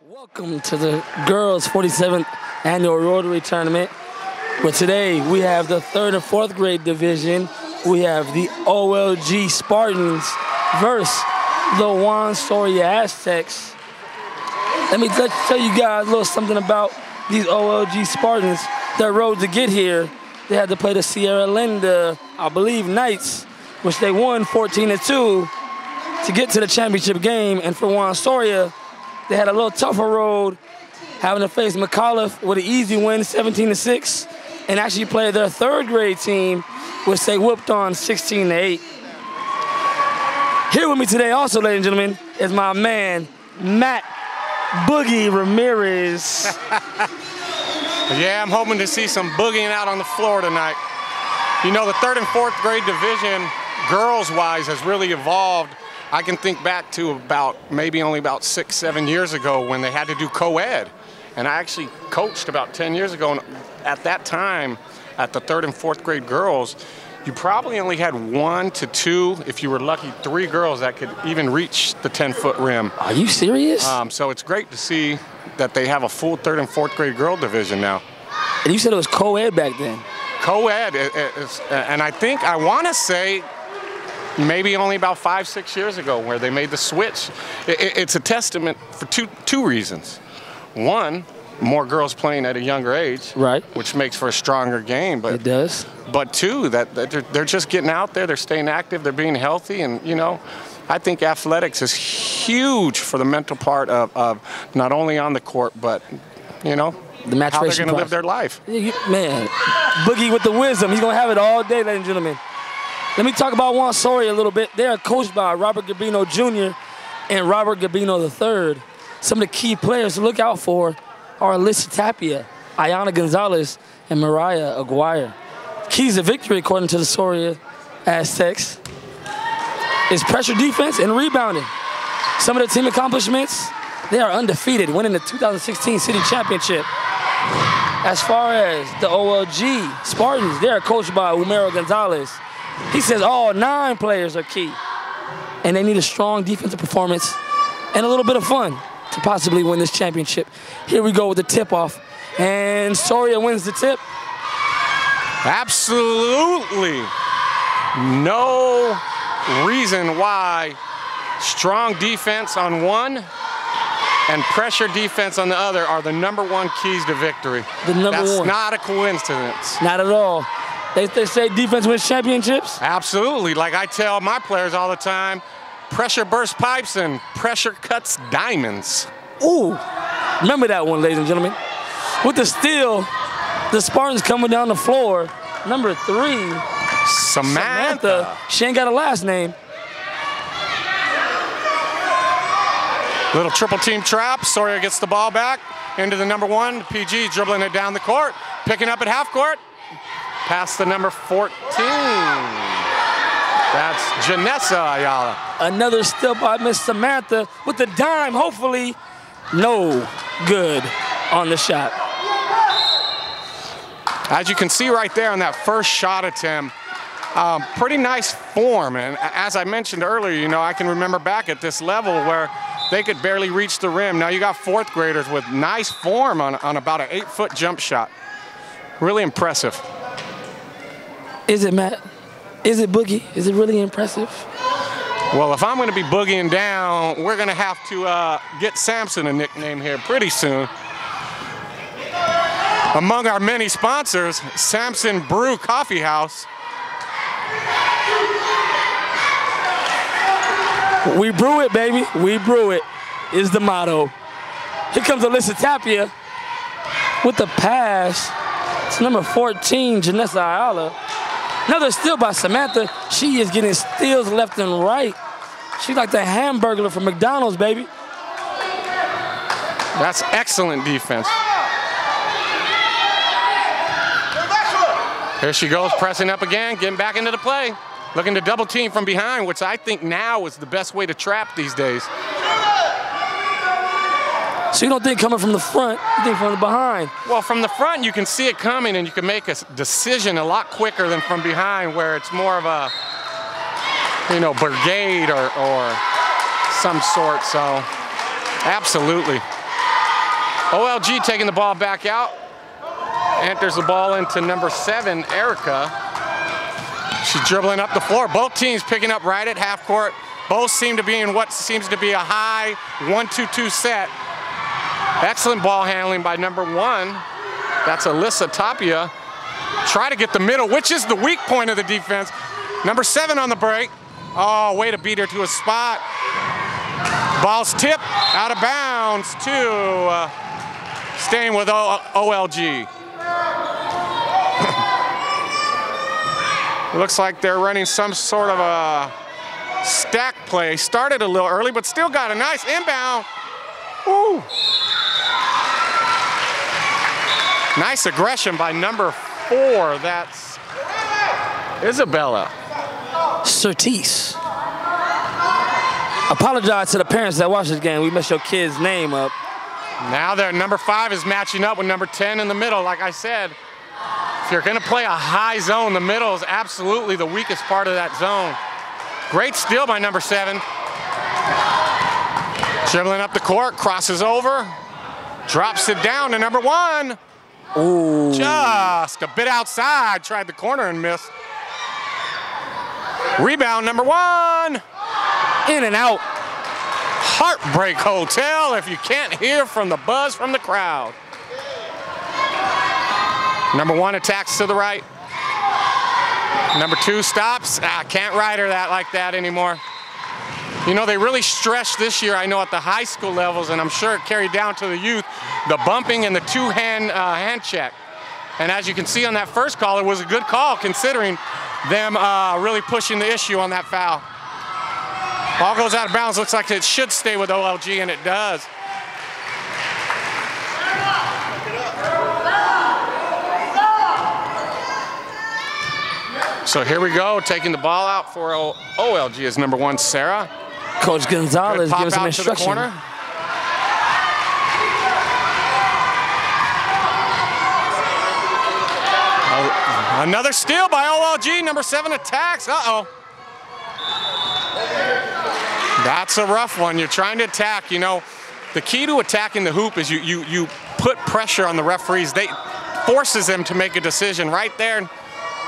Welcome to the girls' 47th annual Rotary tournament, where today we have the 3rd and 4th grade division. We have the OLG Spartans versus the Juan Soria Aztecs. Let me tell you guys a little something about these OLG Spartans. Their road to get here, they had to play the Sierra Linda, I believe, Knights, which they won 14-2 to get to the championship game. And for Juan Soria, they had a little tougher road, having to face McAuliffe with an easy win, 17-6, and actually played their 3rd grade team, which they whooped on 16-8. Here with me today also, ladies and gentlemen, is my man, Matt Boogie Ramirez. Yeah, I'm hoping to see some boogieing out on the floor tonight. You know, the 3rd and 4th grade division, girls-wise, has really evolved. I can think back to maybe only about 6-7 years ago when they had to do co-ed. And I actually coached about 10 years ago, and at that time, at the 3rd and 4th grade girls, you probably only had 1 to 2, if you were lucky, 3 girls that could even reach the 10-foot rim. Are you serious? So it's great to see that they have a full 3rd and 4th grade girl division now. And you said it was co-ed back then. Co-ed, and I want to say, maybe only about 5-6 years ago where they made the switch. It's a testament for two reasons. One, more girls playing at a younger age, right, which makes for a stronger game. But it does. But two, that they're just getting out there, they're staying active, they're being healthy, and you know, I think athletics is huge for the mental part of not only on the court, but you know, the how they're going to live their life. Man, Boogie with the wisdom, he's going to have it all day, ladies and gentlemen. Let me talk about Juan Soria a little bit. They are coached by Robert Gabino Jr. and Robert Gabino III. Some of the key players to look out for are Alyssa Tapia, Ayana Gonzalez, and Mariah Aguirre. Keys to victory, according to the Soria Aztecs, is pressure defense and rebounding. Some of the team accomplishments, they are undefeated, winning the 2016 city championship. As far as the OLG Spartans, they are coached by Umero Gonzalez. He says all 9 players are key, and they need a strong defensive performance and a little bit of fun to possibly win this championship. Here we go with the tip-off, and Soria wins the tip. Absolutely no reason why strong defense on one and pressure defense on the other are the #1 keys to victory. That's not a coincidence. Not at all. They say defense wins championships? Absolutely. Like I tell my players all the time, pressure bursts pipes and pressure cuts diamonds. Ooh, remember that one, ladies and gentlemen. With the steal, the Spartans coming down the floor. Number 3, Samantha. She ain't got a last name. Little triple team trap. Soria gets the ball back into the #1. PG dribbling it down the court, picking up at half court. Past the number 14. That's Janessa Ayala. Another steal by Miss Samantha with the dime, hopefully no good on the shot. As you can see right there on that first shot attempt, pretty nice form. And as I mentioned earlier, you know, I can remember back at this level where they could barely reach the rim. Now you got 4th graders with nice form on about an 8-foot jump shot. Really impressive. Is it, Matt? Is it, Boogie? Is it really impressive? Well, if I'm going to be boogieing down, we're going to have to get Sampson a nickname here pretty soon. Among our many sponsors, Sampson Brue Coffee House. We brew it, baby. We brew it is the motto. Here comes Alyssa Tapia with the pass. It's number 14, Janessa Ayala. Another steal by Samantha. She is getting steals left and right. She's like the hamburglar from McDonald's, baby. That's excellent defense. Here she goes, pressing up again, getting back into the play. Looking to double team from behind, which I think now is the best way to trap these days. So you don't think coming from the front, you think from the behind? Well, from the front, you can see it coming, and you can make a decision a lot quicker than from behind, where it's more of a, you know, brigade or some sort. So, absolutely. OLG taking the ball back out. Enters the ball into number 7, Erica. She's dribbling up the floor. Both teams picking up right at half court. Both seem to be in what seems to be a high 1-2-2 set. Excellent ball handling by number 1. That's Alyssa Tapia. Try to get the middle, which is the weak point of the defense. Number 7 on the break. Oh, way to beat her to a spot. Ball's tipped out of bounds to staying with OLG. Looks like they're running some sort of a stack play. Started a little early, but still got a nice inbound. Ooh. Nice aggression by number 4. That's Isabella Surtees. Apologize to the parents that watch this game. We messed your kid's name up. Now their number 5 is matching up with number 10 in the middle. Like I said, if you're going to play a high zone, the middle is absolutely the weakest part of that zone. Great steal by number 7. Dribbling up the court, crosses over, drops it down to number 1. Ooh. Just a bit outside, tried the corner and missed. Rebound, number 1. In and out. Heartbreak Hotel if you can't hear from the buzz from the crowd. Number 1 attacks to the right. Number 2 stops. Can't ride her like that anymore. You know, they really stretched this year, I know, at the high school levels, and I'm sure it carried down to the youth, the bumping and the 2-hand hand check. And as you can see on that first call, it was a good call considering them really pushing the issue on that foul. Ball goes out of bounds. Looks like it should stay with OLG, and it does. So here we go, taking the ball out for OLG is number 1, Sarah. Coach Gonzalez gives some instruction. Another steal by OLG, number 7 attacks. Uh-oh. That's a rough one. You're trying to attack, you know. The key to attacking the hoop is you put pressure on the referees. They forces them to make a decision right there.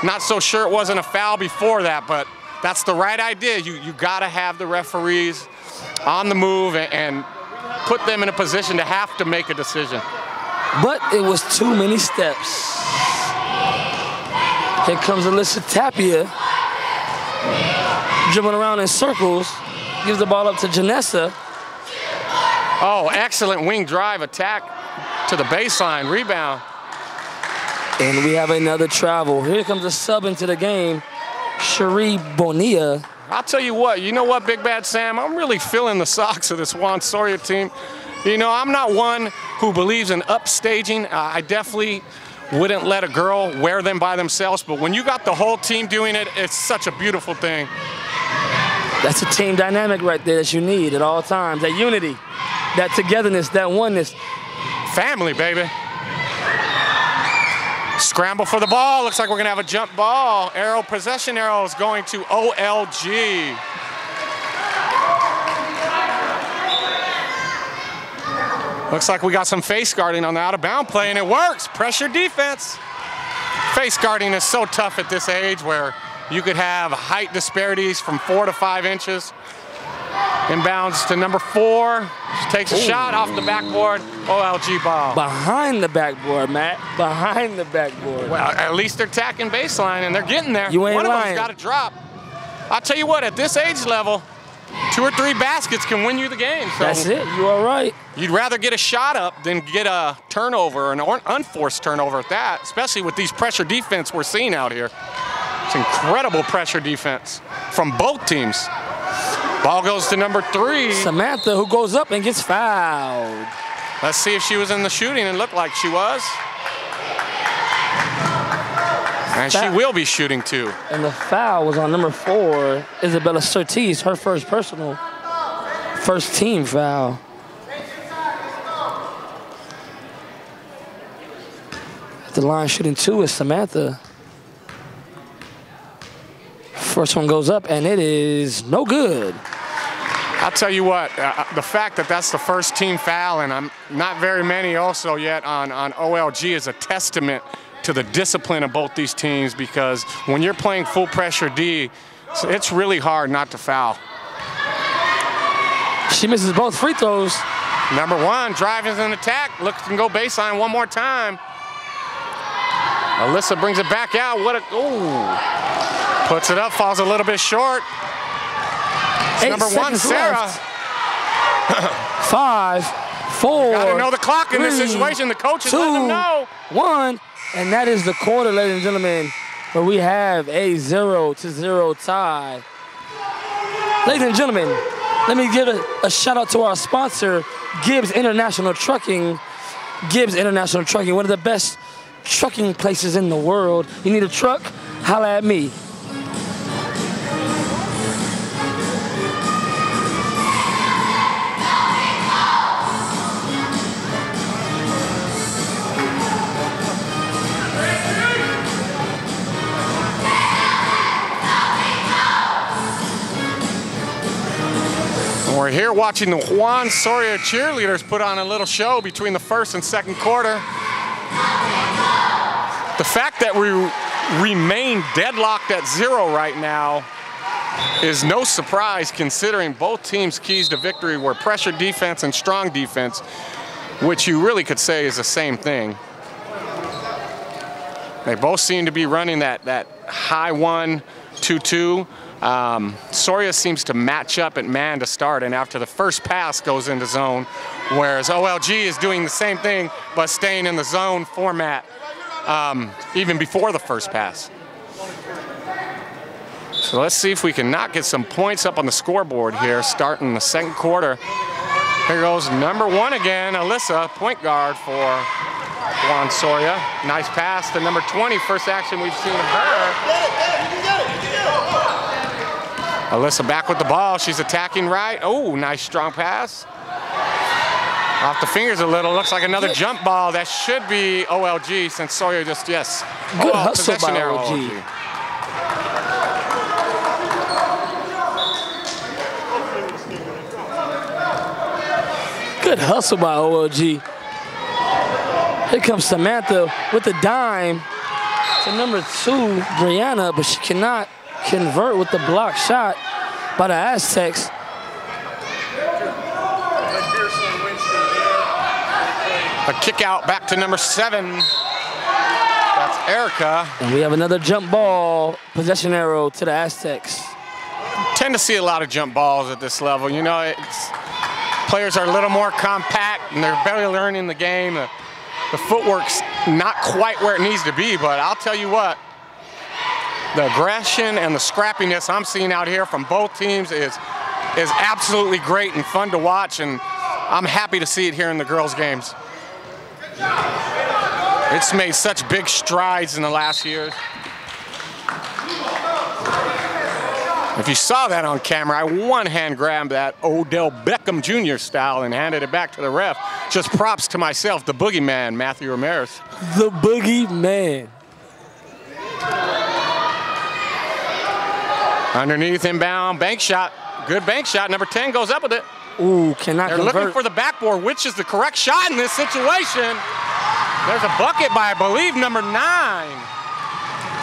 Not so sure it wasn't a foul before that, but that's the right idea. You gotta have the referees on the move and put them in a position to have to make a decision. But it was too many steps. Here comes Alyssa Tapia, dribbling around in circles, gives the ball up to Janessa. Oh, excellent wing drive attack to the baseline, rebound. And we have another travel. Here comes a sub into the game, Cherie Bonilla. I'll tell you what, Big Bad Sam? I'm really feeling the socks of this Juan Soria team. You know, I'm not one who believes in upstaging. I definitely wouldn't let a girl wear them by themselves, but when you got the whole team doing it, it's such a beautiful thing. That's a team dynamic right there that you need at all times. That unity, that togetherness, that oneness. Family, baby. Scramble for the ball. Looks like we're going to have a jump ball. Possession arrow is going to OLG. Looks like we got some face guarding on the out-of-bound play, and it works. Pressure defense. Face guarding is so tough at this age where you could have height disparities from 4 to 5 inches. Inbounds to number 4. She takes a shot off the backboard. OLG ball. Behind the backboard, Matt. Behind the backboard. Well, at least they're attacking baseline, and they're getting there. You ain't One of lying. them's got to drop. I'll tell you what, at this age level, 2 or 3 baskets can win you the game. So that's it. You are right. You'd rather get a shot up than get a turnover, an unforced turnover at that, especially with these pressure defense we're seeing out here. It's incredible pressure defense from both teams. Ball goes to number 3. Samantha, who goes up and gets fouled. Let's see if she was in the shooting, and looked like she was. And she will be shooting too. And the foul was on number 4, Isabella Surtees, her first team foul. At the line shooting 2 is Samantha. First one goes up, and it is no good. I'll tell you what, the fact that that's the first team foul, and I'm not very many also yet on OLG, is a testament to the discipline of both these teams, because when you're playing full pressure D, it's really hard not to foul. She misses both free throws. Number 1, drives an attack, looks to go baseline one more time. Alyssa brings it back out. Ooh. Puts it up, falls a little bit short. Number 1, Sarah. 5, 4. Gotta know the clock in this situation. The coach is letting them know. 1, and that is the quarter, ladies and gentlemen, where we have a 0-0 tie. Ladies and gentlemen, let me give a shout out to our sponsor, Gibbs International Trucking. Gibbs International Trucking, one of the best trucking places in the world. You need a truck? Holla at me. We're here watching the Juan Soria cheerleaders put on a little show between the first and second quarter. The fact that we remain deadlocked at 0 right now is no surprise, considering both teams' keys to victory were pressure defense and strong defense, which you really could say is the same thing. They both seem to be running that high 1-2-2. Soria seems to match up at man to start, and after the first pass goes into zone, whereas OLG is doing the same thing but staying in the zone format even before the first pass. So let's see if we can not get some points up on the scoreboard here starting the second quarter. Here goes number 1 again, Alyssa, point guard for Juan Soria. Nice pass to number 20, first action we've seen of her. Alyssa back with the ball. She's attacking right. Oh, nice strong pass. Off the fingers a little. Looks like another jump ball. That should be OLG since Soria just, yes. Good hustle by OLG. Good hustle by OLG. Here comes Samantha with the dime to number 2, Brianna, but she cannot convert with the block shot by the Aztecs. A kick out back to number 7. That's Erica. And we have another jump ball, possession arrow to the Aztecs. Tend to see a lot of jump balls at this level. You know, players are a little more compact and they're barely learning the game. The footwork's not quite where it needs to be, but I'll tell you what, the aggression and the scrappiness I'm seeing out here from both teams is absolutely great and fun to watch, and I'm happy to see it here in the girls' games. It's made such big strides in the last years. If you saw that on camera, I one-hand grabbed that Odell Beckham Jr. style and handed it back to the ref. Just props to myself, the boogeyman, Matthew Ramirez. The boogeyman. Underneath, inbound, bank shot. Good bank shot. Number 10 goes up with it. Ooh, cannot They're convert. looking for the backboard, which is the correct shot in this situation. There's a bucket by, I believe, number 9.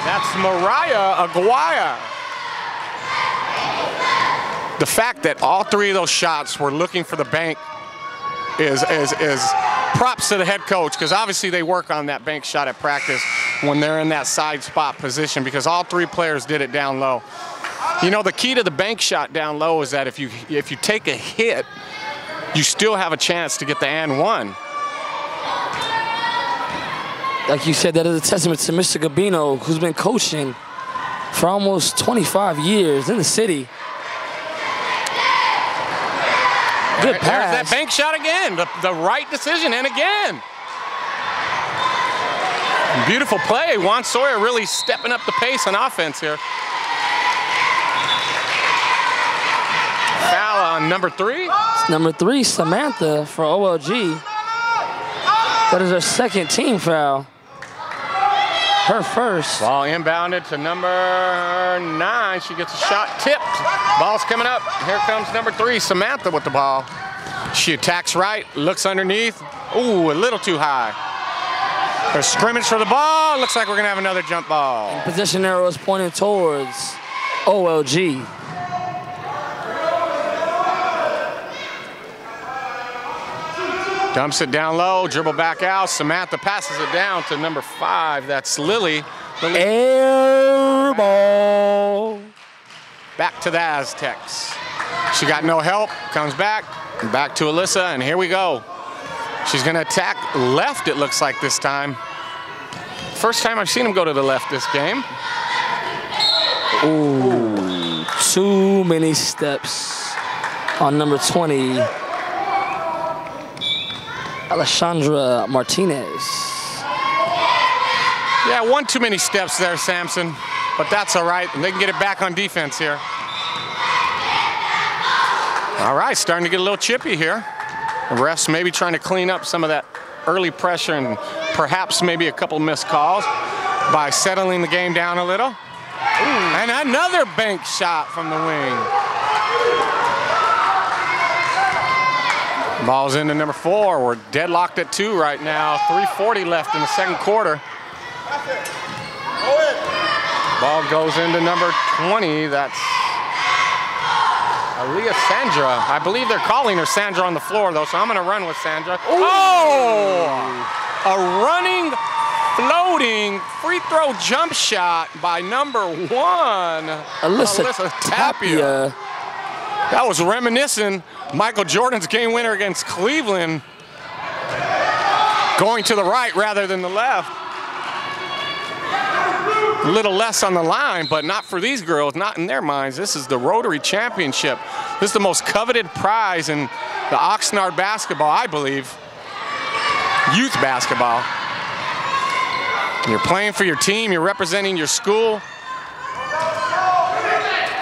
That's Mariah Aguirre. The fact that all 3 of those shots were looking for the bank is props to the head coach, because obviously they work on that bank shot at practice when they're in that side spot position, because all 3 players did it down low. You know, the key to the bank shot down low is that if you take a hit, you still have a chance to get the and one. Like you said, that is a testament to Mr. Gabino, who's been coaching for almost 25 years in the city. Good pass. There's that bank shot again, the right decision, and again. Beautiful play. Juan Soria really stepping up the pace on offense here. Foul on number 3. It's number 3, Samantha, for OLG. That is her second team foul. Her first. Ball inbounded to number 9. She gets a shot tipped. Ball's coming up. Here comes number 3, Samantha, with the ball. She attacks right, looks underneath. Ooh, a little too high. There's scrimmage for the ball. Looks like we're going to have another jump ball. And position arrow is pointing towards OLG. Dumps it down low, dribble back out. Samantha passes it down to number 5. That's Lily. Air ball. Back to the Aztecs. She got no help, comes back to Alyssa, and here we go. She's gonna attack left, it looks like this time. First time I've seen him go to the left this game. Ooh, too many steps on number 20. Alexandra Martinez. Yeah, one too many steps there, Sampson, but that's all right. And they can get it back on defense here. All right, starting to get a little chippy here. The refs maybe trying to clean up some of that early pressure and perhaps maybe a couple missed calls by settling the game down a little. Ooh, and another bank shot from the wing. Ball's into number 4. We're deadlocked at 2 right now. 3:40 left in the second quarter. Ball goes into number 20. That's Aaliyah Sandra. I believe they're calling her Sandra on the floor, though, so I'm going to run with Sandra. Ooh. Oh! A running, floating, free throw jump shot by number 1, Alyssa Tapia. That was reminiscent Michael Jordan's game winner against Cleveland, going to the right rather than the left. A little less on the line, but not for these girls, not in their minds. This is the Rotary Championship. This is the most coveted prize in the Oxnard basketball, I believe. Youth basketball. You're playing for your team, you're representing your school.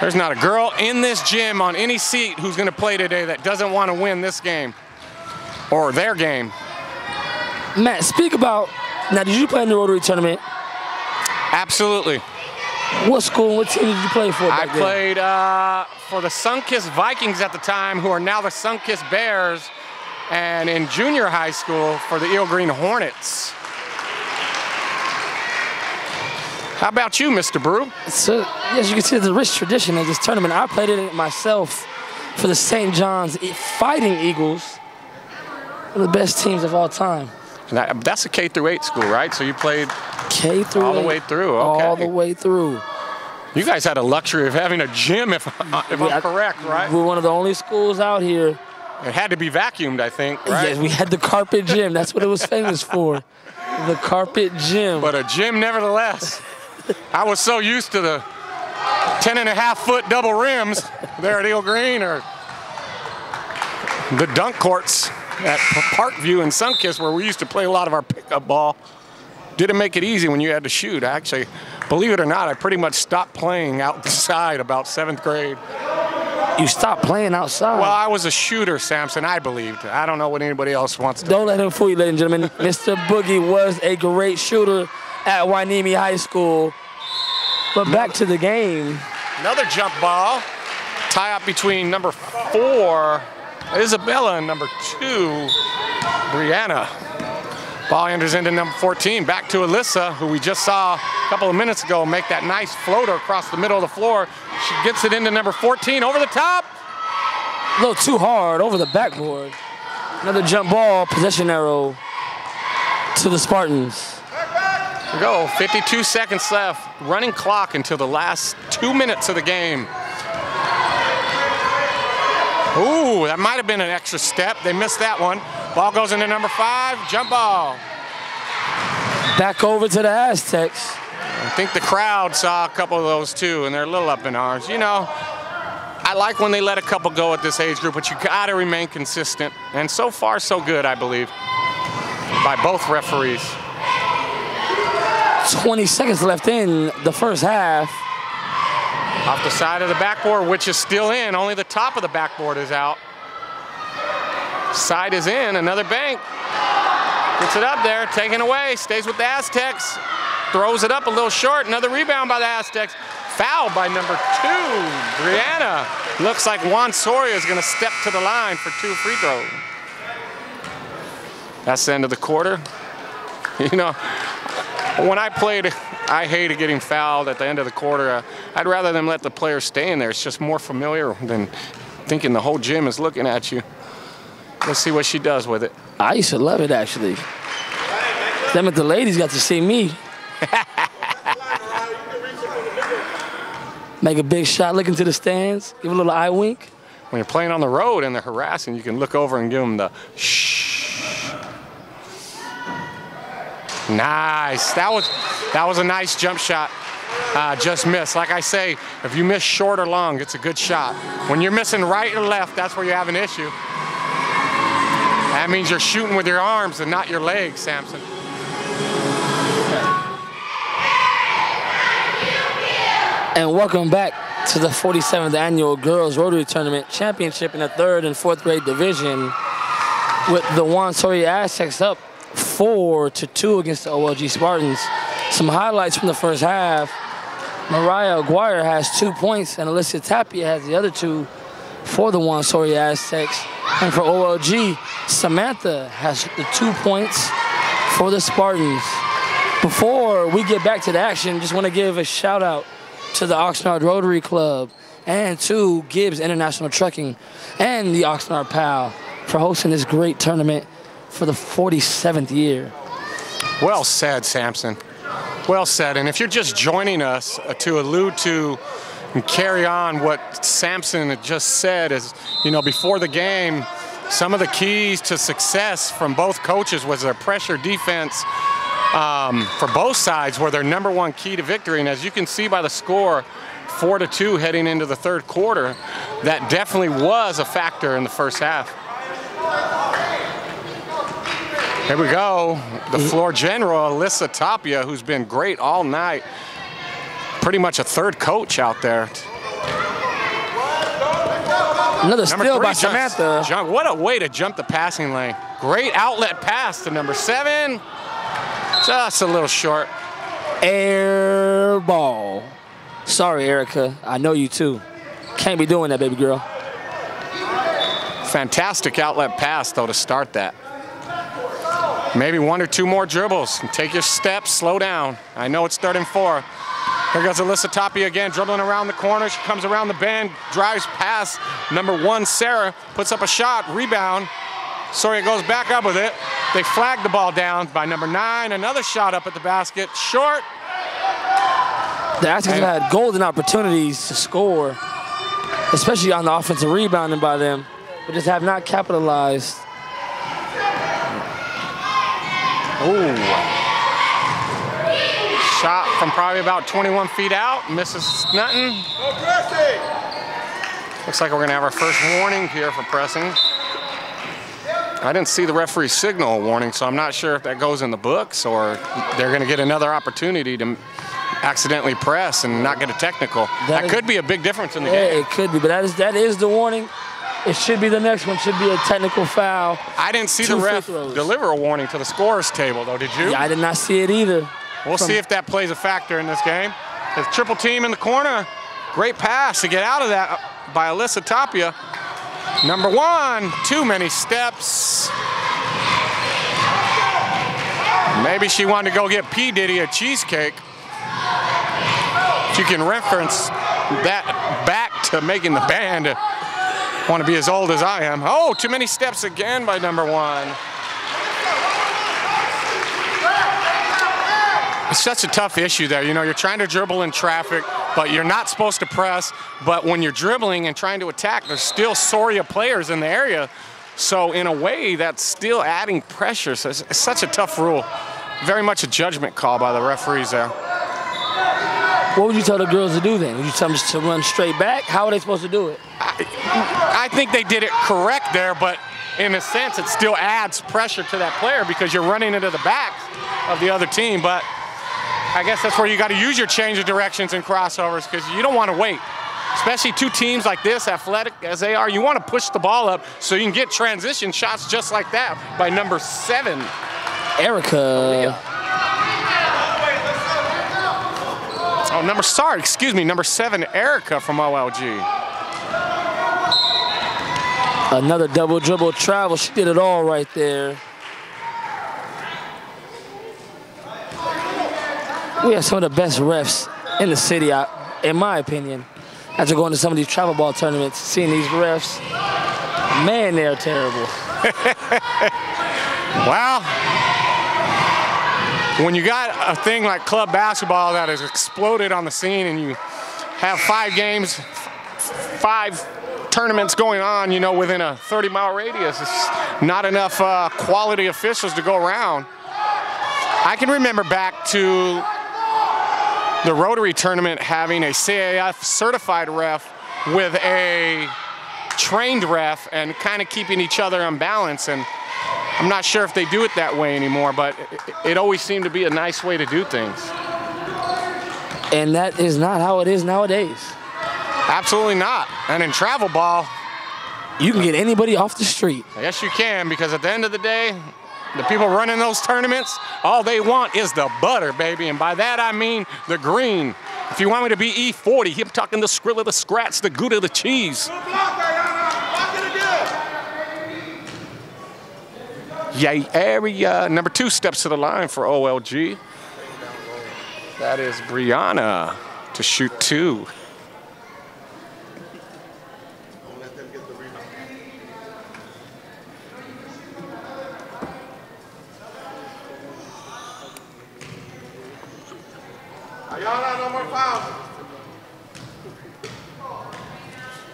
There's not a girl in this gym on any seat who's going to play today that doesn't want to win this game or their game. Matt, speak about, now did you play in the Rotary tournament? Absolutely. What school, what team did you play for back then? I played for the Sunkist Vikings at the time, who are now the Sunkist Bears, and in junior high school for the Eel Green Hornets. How about you, Mr. Brue? So, yes, you can see the rich tradition of this tournament. I played it myself for the St. John's Fighting Eagles, one of the best teams of all time. And that's a K through 8 school, right? So you played K through all the way through. Okay. All the way through. You guys had a luxury of having a gym, if I'm correct, right? We're one of the only schools out here. It had to be vacuumed, I think, right? Yes, we had the carpet gym. That's what it was famous for, the carpet gym. But a gym, nevertheless. I was so used to the 10.5-foot double rims there at Eel Green, or the dunk courts at Parkview and Sunkist, where we used to play a lot of our pickup ball. Didn't make it easy when you had to shoot. Actually, believe it or not, I pretty much stopped playing outside about 7th grade. You stopped playing outside? Well, I was a shooter, Sampson, I believed. I don't know what anybody else wants to. Don't let him fool you, ladies and gentlemen. Mr. Boogie was a great shooter at Wainimi High School. But back to the game. Another jump ball. Tie up between number 4, Isabella, and number 2, Brianna. Ball enters into number 14. Back to Alyssa, who we just saw a couple of minutes ago make that nice floater across the middle of the floor. She gets it into number 14, over the top. A little too hard, over the backboard. Another jump ball, possession arrow to the Spartans. Go, 52 seconds left. Running clock until the last 2 minutes of the game. Ooh, that might have been an extra step. They missed that one. Ball goes into number 5, jump ball. Back over to the Aztecs. I think the crowd saw a couple of those too, and they're a little up in arms. You know, I like when they let a couple go at this age group, but you gotta remain consistent. And so far, so good, I believe, by both referees. 20 seconds left in the first half. Off the side of the backboard, which is still in. Only the top of the backboard is out. Side is in, another bank. Gets it up there, taken away, stays with the Aztecs. throws it up a little short. Another rebound by the Aztecs. Foul by number 2, Brianna. Looks like Juan Soria is going to step to the line for 2 free throws. That's the end of the quarter. You know, when I played, I hated getting fouled at the end of the quarter. I'd rather them let the players stay in there. It's just more familiar than thinking the whole gym is looking at you. Let's see what she does with it. I used to love it, actually. That meant the ladies got to see me. Make a big shot, look into the stands, give a little eye wink. When you're playing on the road and they're harassing, you can look over and give them the shh. Nice. That was a nice jump shot. Just missed. Like I say, if you miss short or long, it's a good shot. When you're missing right or left, that's where you have an issue. That means you're shooting with your arms and not your legs, Sampson. And welcome back to the 47th Annual Girls Rotary Tournament Championship in the 3rd and 4th grade division, with the Juan Soria Aztecs up 4-2 against the OLG Spartans. Some highlights from the first half. Mariah Aguirre has 2 points, and Alyssa Tapia has the other 2 for the Juan Soria Aztecs. And for OLG, Samantha has the 2 points for the Spartans. Before we get back to the action, just want to give a shout out to the Oxnard Rotary Club and to Gibbs International Trucking and the Oxnard PAL for hosting this great tournament for the 47th year. Well said, Sampson. Well said. And if you're just joining us to allude to and carry on what Sampson had just said, is, you know, before the game, some of the keys to success from both coaches was their pressure defense for both sides were their #1 key to victory. And as you can see by the score, 4-2 heading into the 3rd quarter, that definitely was a factor in the first half. Here we go. The floor general, Alyssa Tapia, who's been great all night. Pretty much a 3rd coach out there. Another steal by Samantha. What a way to jump the passing lane. Great outlet pass to number 7. Just a little short. Air ball. Sorry, Erica. I know you too. Can't be doing that, baby girl. Fantastic outlet pass, though, to start that. Maybe 1 or 2 more dribbles. And take your steps, slow down. I know it's 3rd and 4. Here goes Alyssa Tapia again, dribbling around the corner. She comes around the bend, drives past #1, Sarah, puts up a shot, rebound. Soria goes back up with it. They flag the ball down by #9. Another shot up at the basket, short. The Aztecs have had golden opportunities to score, especially on the offensive rebounding by them, but just have not capitalized. Ooh. Shot from probably about 21 feet out, misses nothing. Looks like we're gonna have our first warning here for pressing. I didn't see the referee signal a warning, so I'm not sure if that goes in the books or they're gonna get another opportunity to accidentally press and not get a technical. That could be a big difference in the game. It could be, but that is the warning. It should be the next one, should be a technical foul. I didn't see the ref deliver a warning to the scorer's table, though, did you? Yeah, I did not see it either. We'll see if that plays a factor in this game. The triple team in the corner. Great pass to get out of that by Alyssa Tapia. #1, too many steps. Maybe she wanted to go get P. Diddy a cheesecake. If you can reference that back to making the band want to be as old as I am. Oh, too many steps again by #1. It's such a tough issue there. You know, you're trying to dribble in traffic, but you're not supposed to press. But when you're dribbling and trying to attack, there's still Soria players in the area. So in a way, that's still adding pressure. So it's such a tough rule. Very much a judgment call by the referees there. What would you tell the girls to do then? Would you tell them just to run straight back? How are they supposed to do it? I think they did it correct there, but in a sense, it still adds pressure to that player because you're running into the backs of the other team. But I guess that's where you got to use your change of directions and crossovers because you don't want to wait. Especially 2 teams like this, athletic as they are, you want to push the ball up so you can get transition shots just like that by #7. Erica. Oh, number 7, Erica from OLG. Another double dribble travel. She did it all right there. We have some of the best refs in the city, in my opinion. After going to some of these travel ball tournaments, seeing these refs, man, they're terrible. Well, when you got a thing like club basketball that has exploded on the scene and you have 5 games, 5 tournaments going on, you know, within a 30-mile radius, it's not enough quality officials to go around. I can remember back to the Rotary tournament having a CAF certified ref with a trained ref and kind of keeping each other on balance. And I'm not sure if they do it that way anymore, but it always seemed to be a nice way to do things. And that is not how it is nowadays. Absolutely not. And in travel ball, you can get anybody off the street. Yes, you can, because at the end of the day, the people running those tournaments, all they want is the butter, baby. And by that, I mean the green. If you want me to be E40, I'm talking the skrilla, the scratch, the gouda, the cheese. Yay, area. Number 2 steps to the line for OLG. That is Brianna to shoot 2.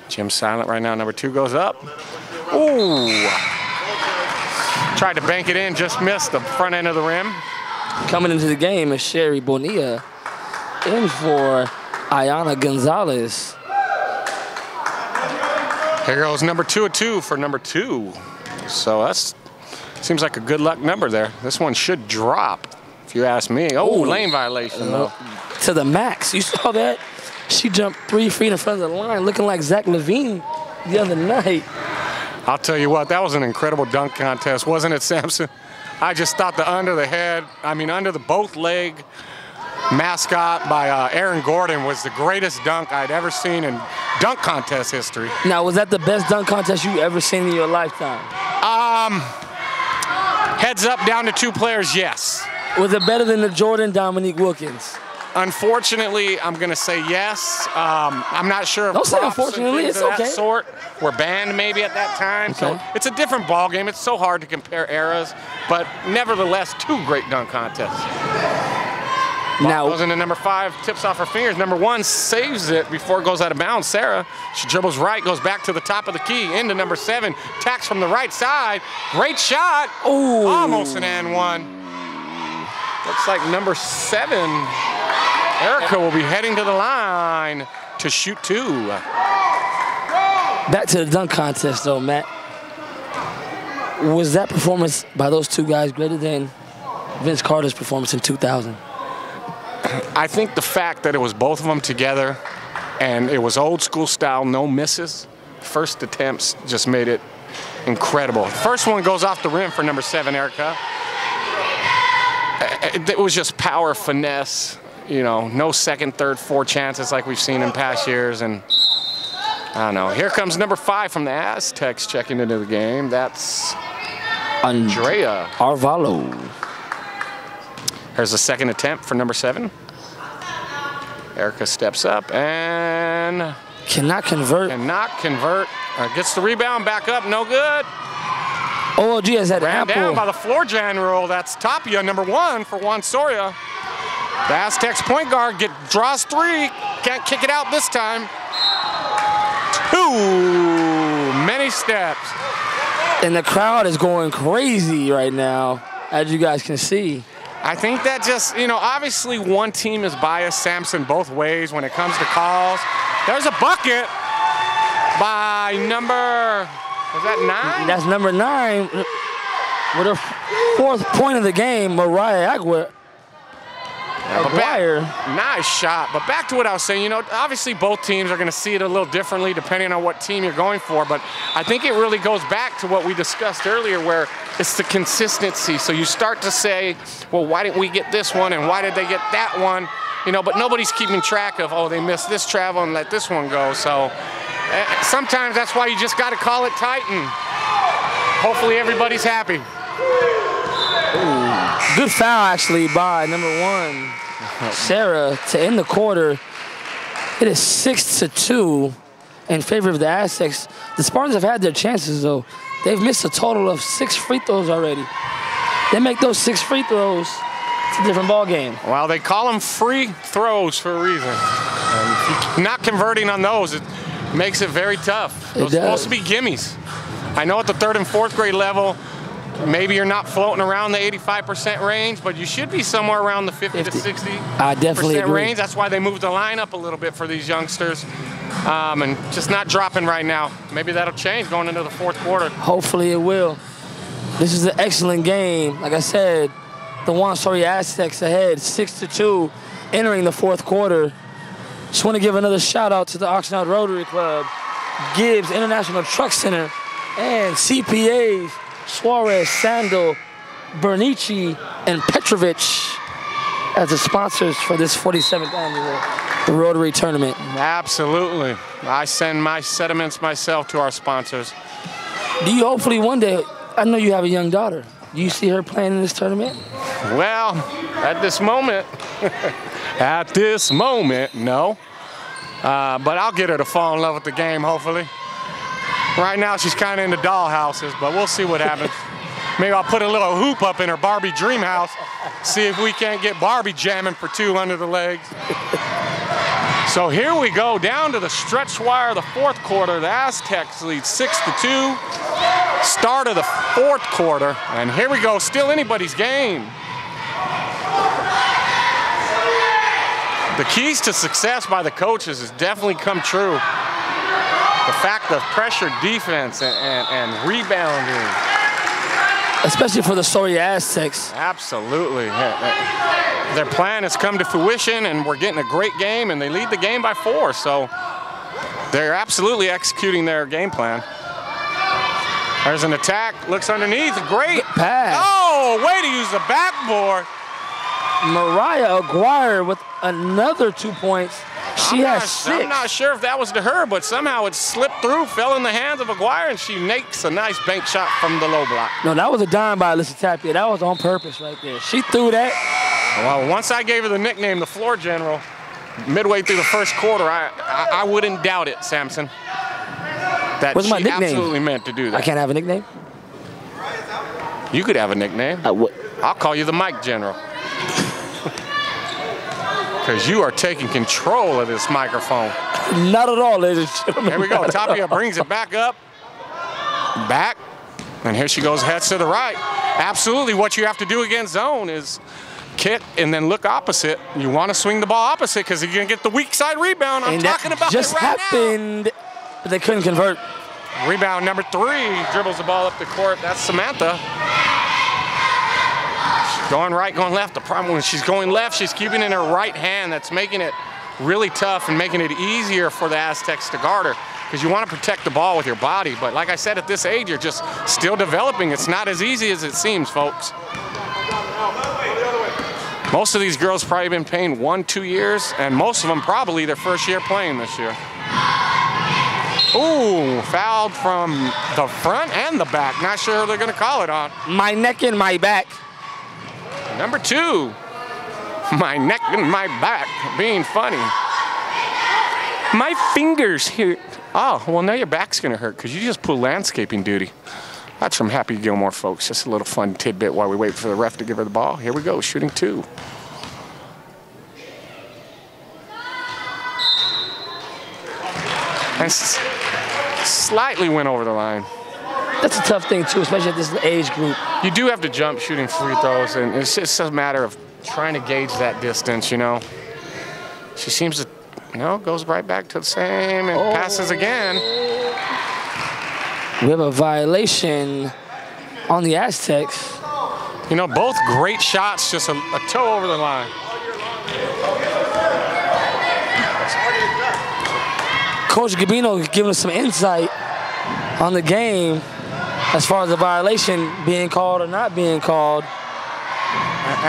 Jim's silent right now. Number 2 goes up. Ooh. Tried to bank it in, just missed the front end of the rim. Coming into the game is Sherry Bonilla in for Ayana Gonzalez. Here goes number 2 for number 2. So that's seems like a good luck number there. This one should drop, if you ask me. Oh, lane violation though. To the max. You saw that? She jumped 3 feet in front of the line, looking like Zach LaVine the other night. I'll tell you what, that was an incredible dunk contest, wasn't it, Sampson? I just thought the under the both leg mascot by Aaron Gordon was the greatest dunk I'd ever seen in dunk contest history. Now, was that the best dunk contest you ever seen in your lifetime? Heads up, down to 2 players, yes. Was it better than the Jordan Dominique Wilkins? Unfortunately, I'm going to say yes. I'm not sure if don't say unfortunately, it's okay. That sort were banned maybe at that time. Okay. So it's a different ball game. It's so hard to compare eras, but nevertheless, 2 great dunk contests. Now goes into number 5, tips off her fingers. Number 1 saves it before it goes out of bounds. Sarah, she dribbles right, goes back to the top of the key, into number 7, tacks from the right side. Great shot. Ooh. Almost an and 1. Looks like number 7, Erica, will be heading to the line to shoot 2. Back to the dunk contest, though, Matt. Was that performance by those 2 guys greater than Vince Carter's performance in 2000? I think the fact that it was both of them together and it was old school style, no misses, first attempts just made it incredible. First one goes off the rim for number 7, Erica. It was just power, finesse, you know, no second, third, 4 chances like we've seen in past years. And I don't know. Here comes number 5 from the Aztecs checking into the game. That's Andrea Arvalo. Here's the second attempt for number 7. Erica steps up and cannot convert. Gets the rebound, back up, no good. OLG has had Ran down ample. by the floor general. That's Tapia, number 1 for Juan Soria. The Aztecs point guard draws 3. Can't kick it out this time. 2 many steps. And the crowd is going crazy right now, as you guys can see. I think that just, you know, obviously one team is biased, Sampson, both ways when it comes to calls. There's a bucket by number, was that 9? That's number 9. With her 4th point of the game, Mariah Aguirre. Nice shot. But back to what I was saying, you know, obviously both teams are going to see it a little differently depending on what team you're going for. But I think it really goes back to what we discussed earlier, where it's the consistency. So you start to say, well, why didn't we get this one and why did they get that one? you know, but nobody's keeping track of, oh, they missed this travel and let this one go. So sometimes that's why you just got to call it tight, and hopefully everybody's happy. Ooh, good foul, actually, by number 1, Sarah, to end the quarter. It is 6-2 in favor of the Aztecs. The Spartans have had their chances, though. They've missed a total of 6 free throws already. They make those 6 free throws, it's a different ball game. Well, they call them free throws for a reason. And not converting on those, it makes it very tough. Those are supposed to be gimmies. I know at the 3rd and 4th grade level, maybe you're not floating around the 85% range, but you should be somewhere around the 50 to 60% range. That's why they moved the line up a little bit for these youngsters. And just not dropping right now. Maybe that'll change going into the 4th quarter. Hopefully it will. This is an excellent game. Like I said, the Juan Soria Aztecs ahead 6-2 entering the 4th quarter. Just want to give another shout out to the Oxnard Rotary Club, Gibbs International Truck Center, and CPAs Suarez, Sandal, Bernici, and Petrovich as the sponsors for this 47th annual Rotary tournament. Absolutely. I send my sentiments myself to our sponsors. Do you hopefully one day, I know you have a young daughter, do you see her playing in this tournament? Well, at this moment, no. But I'll get her to fall in love with the game, hopefully. Right now, she's kind of into dollhouses, but we'll see what happens. Maybe I'll put a little hoop up in her Barbie dream house, see if we can't get Barbie jamming for 2 under the legs. So here we go, down to the stretch wire of the 4th quarter. The Aztecs lead 6-2. Start of the 4th quarter, and here we go, still anybody's game. The keys to success by the coaches has definitely come true. The fact of pressure defense and rebounding. Especially for the Soria Aztecs. Absolutely. Their plan has come to fruition, and we're getting a great game, and they lead the game by 4. So they're absolutely executing their game plan. There's an attack, looks underneath, great pass. Oh, way to use the backboard. Mariah Aguirre with another 2 points. She has 6. I'm not sure if that was to her, but somehow it slipped through, fell in the hands of Aguirre, and she makes a nice bank shot from the low block. No, that was a dime by Alyssa Tapia. That was on purpose right there. She threw that. Well, once I gave her the nickname, the floor general, midway through the 1st quarter, I wouldn't doubt it, Sampson. What's my nickname? Absolutely meant to do that. I can't have a nickname? You could have a nickname. I'll call you the Mic General. Because you are taking control of this microphone. Not at all, ladies and gentlemen. Here we go. Tapia brings it back up. Back. And here she goes, heads to the right. Absolutely what you have to do against zone is kick and then look opposite. You want to swing the ball opposite because you're going to get the weak side rebound. I'm talking about it right now. Just happened, but they couldn't convert. Rebound number 3, dribbles the ball up the court. That's Samantha. She's going right, going left. The problem when she's going left, she's keeping it in her right hand. That's making it really tough and making it easier for the Aztecs to guard her because you want to protect the ball with your body. But like I said, at this age, you're just still developing. It's not as easy as it seems, folks. Most of these girls probably been playing 1-2 years, and most of them probably their first year playing this year. Ooh, fouled from the front and the back. Not sure who they're going to call it on. My neck and my back. Number 2, my neck and my back, being funny. My fingers here. Oh, well, now your back's going to hurt because you just pulled landscaping duty. That's from Happy Gilmore, folks. Just a little fun tidbit while we wait for the ref to give her the ball. Here we go, shooting 2. And slightly went over the line. That's a tough thing, too, especially at this age group. You do have to jump shooting free throws, and it's just a matter of trying to gauge that distance, you know. She seems to, goes right back to the same and passes again. We have a violation on the Aztecs. You know, both great shots, just a toe over the line. Coach Gabino giving us some insight on the game as far as the violation being called or not being called.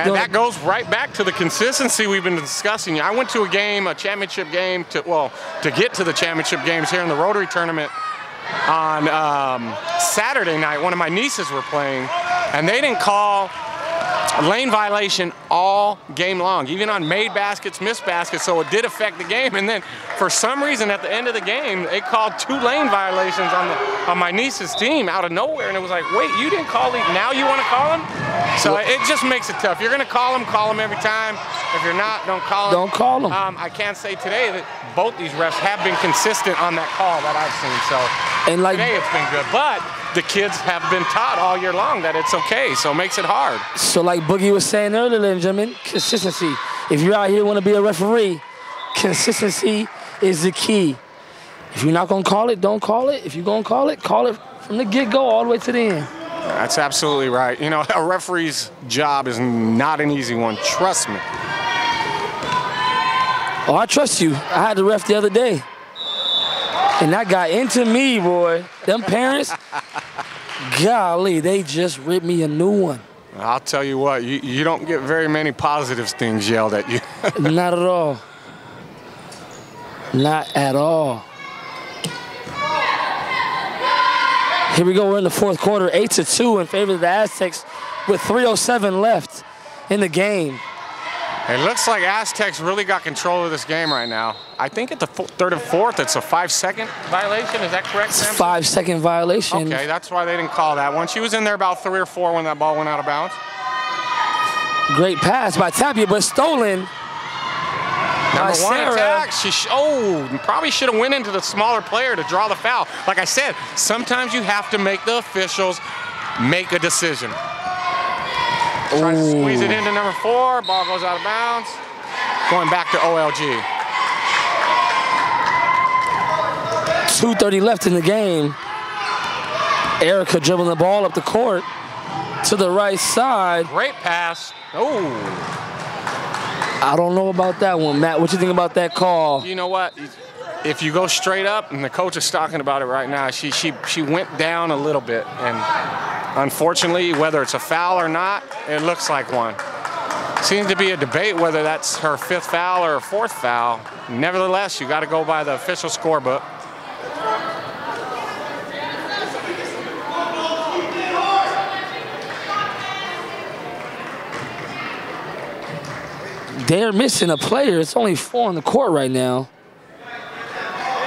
And that goes right back to the consistency we've been discussing. I went to a game, a championship game, to get to the championship games here in the Rotary tournament on Saturday night. One of my nieces were playing, and they didn't call lane violation all game long, even on made baskets, missed baskets, so it did affect the game. And then for some reason at the end of the game, they called 2 lane violations on my niece's team out of nowhere, and it was like, wait, you didn't call these, now you want to call them? So it just makes it tough. You're going to call them every time. If you're not, don't call them. Don't call them. I can't say today that both these refs have been consistent on that call that I've seen, so and like, today it's been good. But the kids have been taught all year long that it's okay, so it makes it hard. So like Boogie was saying earlier, ladies and gentlemen, consistency. If you're out here want to be a referee, consistency is the key. If you're not going to call it, don't call it. If you're going to call it from the get-go all the way to the end. That's absolutely right. You know, a referee's job is not an easy one. Trust me. Oh, I trust you. I had the ref the other day. And that got into me, boy. Them parents, golly, they just ripped me a new one. I'll tell you what, you don't get very many positive things yelled at you. Not at all. Not at all. Here we go, we're in the fourth quarter, 8-2 in favor of the Aztecs with 3:07 left in the game. It looks like Aztecs really got control of this game right now. I think at the third and fourth, it's a 5-second violation. Is that correct, Sampson? 5-second violation. Okay, that's why they didn't call that one. She was in there about 3 or 4 when that ball went out of bounds. Great pass by Tapia, but stolen. Number 1 attack. She probably should have went into the smaller player to draw the foul. Like I said, sometimes you have to make the officials make a decision. Trying to squeeze it into number 4. Ball goes out of bounds. Going back to OLG. 2:30 left in the game. Erica dribbling the ball up the court to the right side. Great pass. Oh. I don't know about that one, Matt. What you think about that call? You know what? If you go straight up, and the coach is talking about it right now, she went down a little bit, and unfortunately, whether it's a foul or not, it looks like one. Seems to be a debate whether that's her 5th foul or 4th foul. Nevertheless, you got to go by the official scorebook. They're missing a player. It's only 4 on the court right now.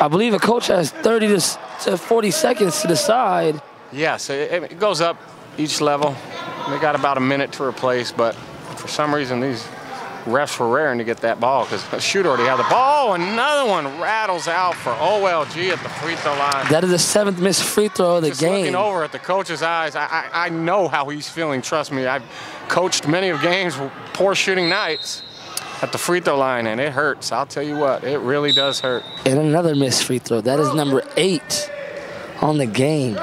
I believe a coach has 30 to 40 seconds to decide. Yes, it goes up each level. They got about a minute to replace, but for some reason these refs were raring to get that ball because the shooter already had the ball. Another one rattles out for OLG at the free throw line. That is the 7th missed free throw of the Just game. Looking over at the coach's eyes, I know how he's feeling. Trust me, I've coached many of games with poor shooting nights at the free throw line, and it hurts. I'll tell you what, it really does hurt. And another missed free throw. That is number 8 on the game.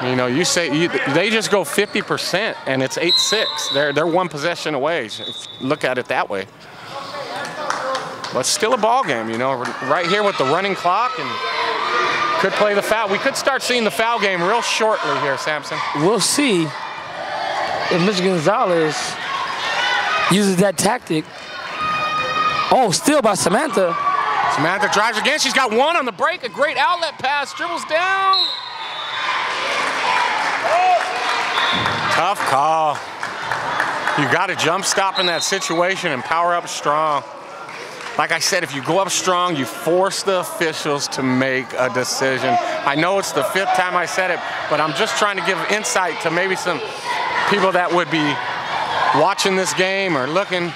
You know, they just go 50%, and it's 8-6. They're 1 possession away. Look at it that way. But still a ball game, you know, right here with the running clock, and could play the foul. We could start seeing the foul game real shortly here, Sampson. We'll see if Mr. Gonzalez uses that tactic. Oh, steal by Samantha. Samantha drives again. She's got 1 on the break. A great outlet pass. Dribbles down. Tough call. You got to jump stop in that situation and power up strong. Like I said, if you go up strong, you force the officials to make a decision. I know it's the 5th time I said it, but I'm just trying to give insight to maybe some people that would be watching this game or looking.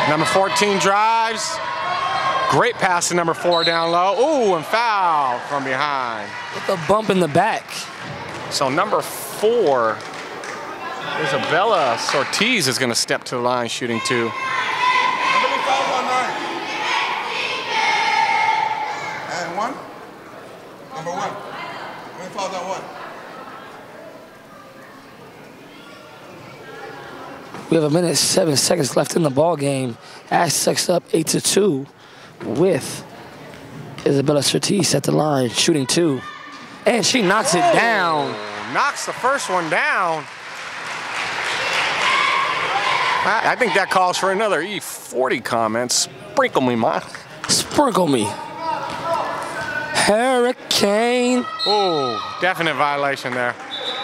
Number 14 drives. Great pass to number 4 down low. Ooh, and foul from behind. With a bump in the back. So number 4, Isabella Ortiz is going to step to the line shooting 2. How many fouls on 9? And 1? Number 1. How many fouls on 1? We have 1 minute 7 seconds left in the ball game. Aztecs up 8-2 with Isabella Ortiz at the line, shooting 2. And she knocks it down. Knocks the first one down. I think that calls for another E40 comment. Sprinkle me, Ma. Sprinkle me. Hurricane. Oh, definite violation there.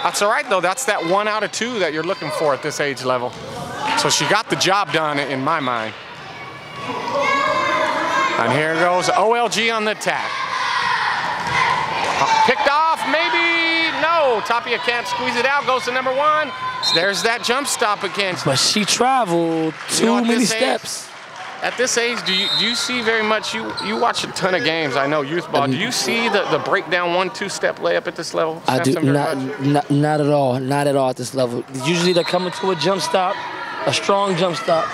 That's all right, though. That's that 1 out of 2 that you're looking for at this age level. So she got the job done in my mind. And here goes OLG on the attack. Picked off, maybe. No, Tapia can't squeeze it out. Goes to number 1. There's that jump stop again. But she traveled too many steps. At this age, do you see very much? You watch a ton of games. I know youth ball. Do you see the breakdown 1-2 step layup at this level? I do not at all. Not at all at this level. Usually they're coming to a jump stop, a strong jump stop,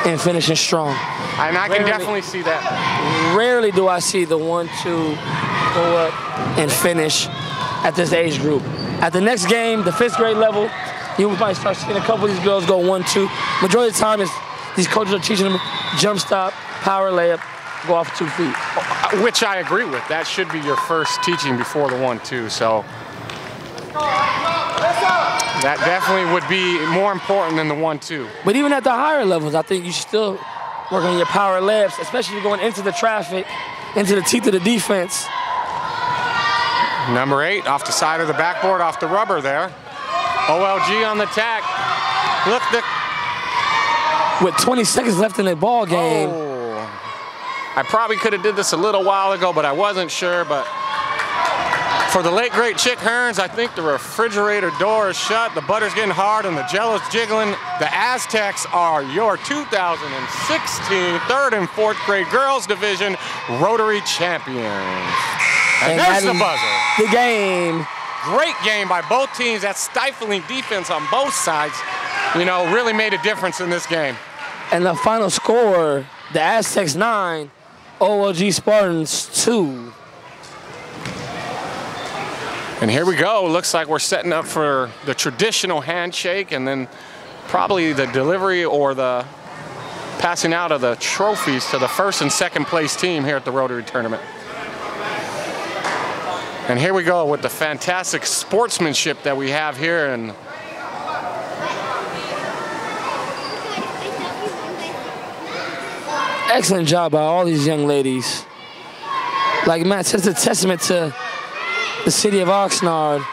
and finishing strong. And I can definitely see that. Rarely do I see the 1-2 go up and finish at this age group. At the next game, the 5th grade level, you might start seeing a couple of these girls go 1-2. Majority of the time, these coaches are teaching them jump stop, power layup, go off 2 feet. Which I agree with. That should be your first teaching before the 1-2. So that definitely would be more important than the 1-2. But even at the higher levels, I think you should still work on your power layups, especially if you're going into the traffic, into the teeth of the defense. Number 8 off the side of the backboard, off the rubber there. OLG on the attack. Look, with 20 seconds left in the ball game. Oh. I probably could have did this a little while ago, but I wasn't sure. But for the late, great Chick Hearns, I think the refrigerator door is shut, the butter's getting hard, and the jello's jiggling. The Aztecs are your 2016 3rd and 4th grade girls division Rotary champions. And there's the buzzer. The game. Great game by both teams. That stifling defense on both sides, you know, really made a difference in this game. And the final score, the Aztecs 9, OLG Spartans 2. And here we go. Looks like we're setting up for the traditional handshake and then probably the delivery or the passing out of the trophies to the 1st and 2nd place team here at the Rotary tournament. And here we go with the fantastic sportsmanship that we have here. And excellent job by all these young ladies. Like Matt said, it's a testament to the city of Oxnard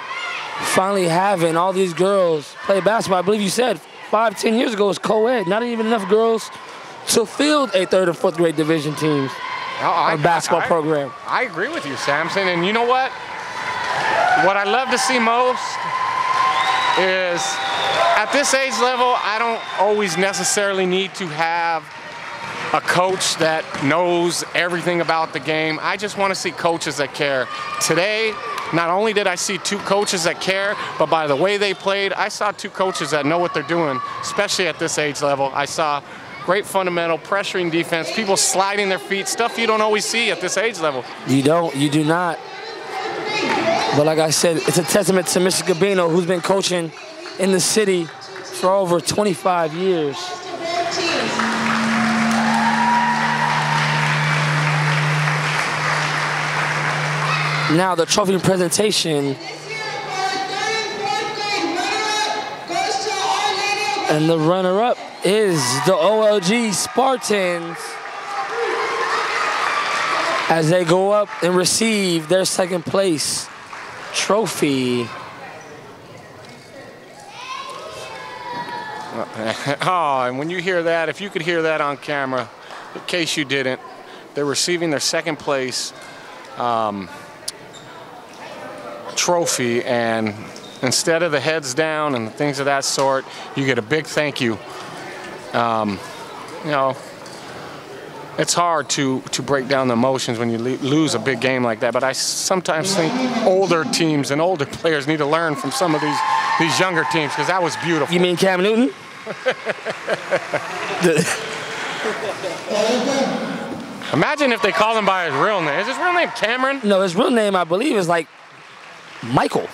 finally having all these girls play basketball. I believe you said 5-10 years ago it was co-ed. Not even enough girls to field a 3rd and 4th grade division teams. Our basketball program. I agree with you, Sampson. And you know what? What I love to see most is at this age level, I don't always necessarily need to have a coach that knows everything about the game. I just want to see coaches that care. Today, not only did I see 2 coaches that care, but by the way they played, I saw 2 coaches that know what they're doing, especially at this age level. I saw great fundamental, pressuring defense, people sliding their feet, stuff you don't always see at this age level. You do not. But like I said, it's a testament to Mr. Gabino, who's been coaching in the city for over 25 years. Now the trophy presentation. And the runner-up is the OLG Spartans as they go up and receive their 2nd place trophy. Oh, and when you hear that, if you could hear that on camera, in case you didn't, they're receiving their 2nd place trophy, and instead of the heads down and things of that sort, you get a big thank you. You know, it's hard to break down the emotions when you lose a big game like that, but I sometimes think older teams and older players need to learn from some of these younger teams, because that was beautiful. You mean Cam Newton? Imagine if they called him by his real name. Is his real name Cameron? No, his real name, I believe, is like Michael.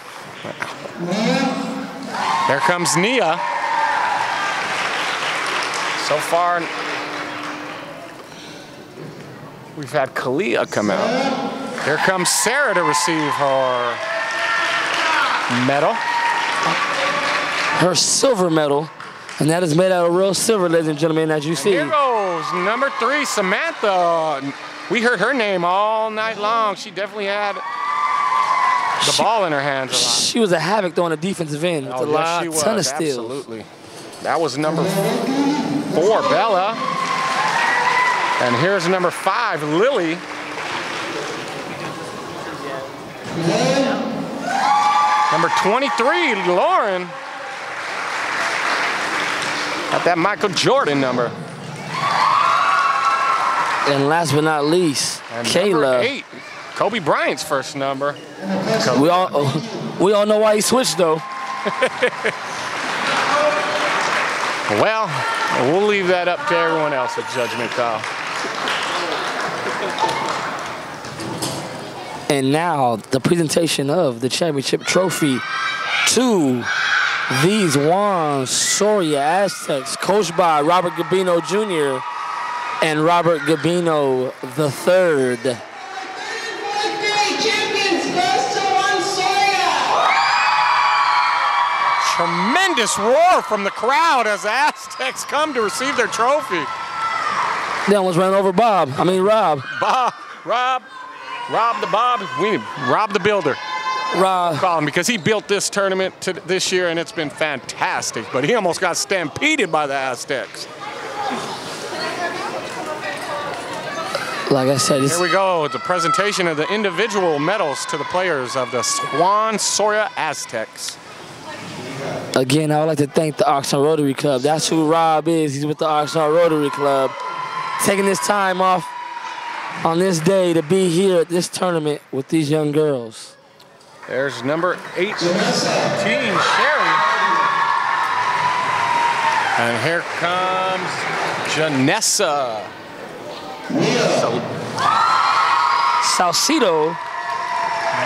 There comes Nia. So far, we've had Kalia come out. Here comes Sarah to receive her medal. Her silver medal And that is made out of real silver, ladies and gentlemen, as you see. Here goes number 3, Samantha. We heard her name all night long. She definitely had the ball in her hands a lot. She was a havoc throwing a defensive end with a ton of steals. Absolutely. That was number 4, Bella. And here's number 5, Lily. Number 23, Lauren. Got that Michael Jordan number. And last but not least, and Kayla. Number 8, Kobe Bryant's first number. We all know why he switched, though. Well, we'll leave that up to everyone else at judgment call. And now the presentation of the championship trophy to these Juan Soria Aztecs, coached by Robert Gabino Jr. and Robert Gabino III. Tremendous roar from the crowd as the Aztecs come to receive their trophy. They almost ran over Rob. Rob the Builder. Rob. Call him because he built this tournament this year and it's been fantastic, but he almost got stampeded by the Aztecs. Like I said, here we go, the presentation of the individual medals to the players of the Juan Soria Aztecs. Again, I would like to thank the Oxnard Rotary Club. That's who Rob is. He's with the Oxnard Rotary Club. Taking this time off on this day to be here at this tournament with these young girls. There's number 18, Sherry. And here comes Janessa. Salcido.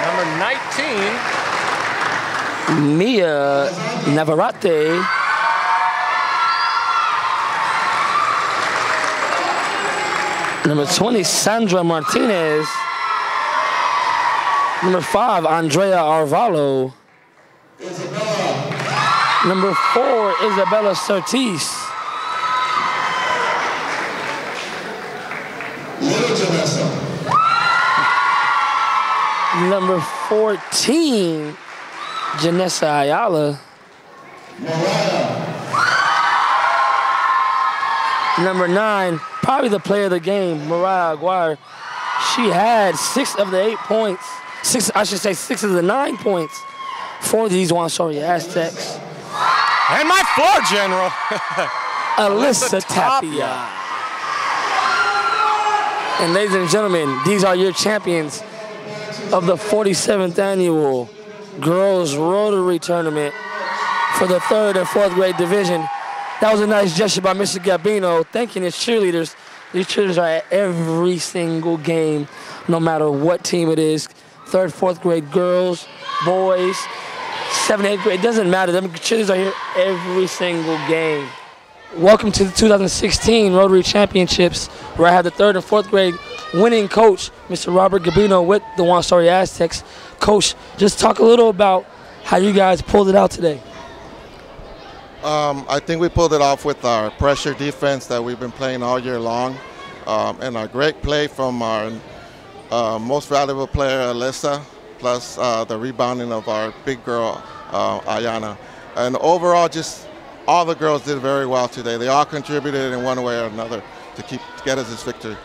Number 19. Mia Navarrete. Number 20, Sandra Martinez. Number 5, Andrea Arvalo. Number 4, Isabella Surtees. Number 14, Janessa Ayala. Number 9, probably the player of the game, Mariah Aguirre. She had 6 of the 8 points. 6 of the 9 points for these Juan Soria Aztecs. And my floor general, Alyssa Tapia. And ladies and gentlemen, these are your champions of the 47th annual Girls Rotary Tournament for the 3rd and 4th grade division. That was a nice gesture by Mr. Gabino, thanking his cheerleaders. These cheerleaders are at every single game, no matter what team it is. 3rd, 4th grade girls, boys, 7th, 8th grade, it doesn't matter. Them cheerleaders are here every single game. Welcome to the 2016 Rotary Championships, where I have the 3rd and 4th grade winning coach, Mr. Robert Gabino, with the Juan Soria Aztecs. Coach, just talk a little about how you guys pulled it out today. I think we pulled it off with our pressure defense that we've been playing all year long, and our great play from our most valuable player, Alyssa, plus the rebounding of our big girl, Ayana. And overall, just all the girls did very well today. They all contributed in one way or another to get us this victory.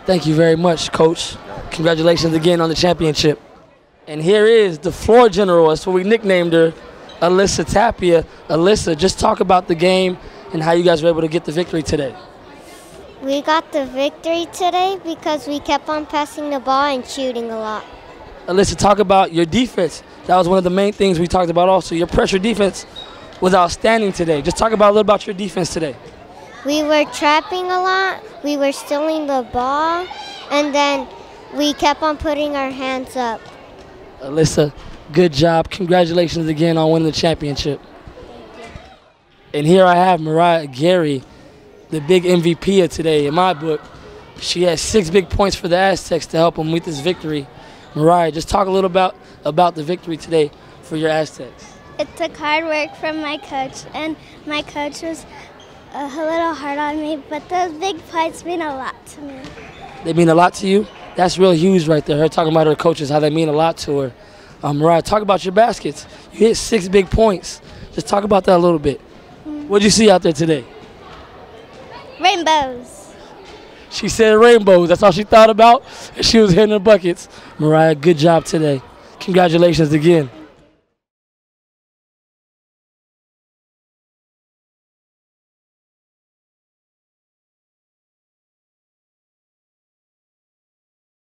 Thank you very much, Coach. Congratulations again on the championship. And here is the floor general, that's what we nicknamed her, Alyssa Tapia. Alyssa, just talk about the game and how you guys were able to get the victory today. We got the victory today because we kept on passing the ball and shooting a lot. Alyssa, talk about your defense. That was one of the main things we talked about also. Your pressure defense was outstanding today. Just talk about a little about your defense today. We were trapping a lot, we were stealing the ball, and then we kept on putting our hands up. Alyssa, good job. Congratulations again on winning the championship. And here I have Mariah Aguirre, the big MVP of today in my book. She had 6 big points for the Aztecs to help them with this victory. Mariah, just talk a little about the victory today for your Aztecs. It took hard work from my coach, and my coach was a little hard on me, but those big fights mean a lot to me. They mean a lot to you? That's real huge right there. Her talking about her coaches, how they mean a lot to her. Mariah, talk about your baskets. You hit 6 big points. Just talk about that a little bit. What did you see out there today? Rainbows. She said rainbows. That's all she thought about, and she was hitting her buckets. Mariah, good job today. Congratulations again.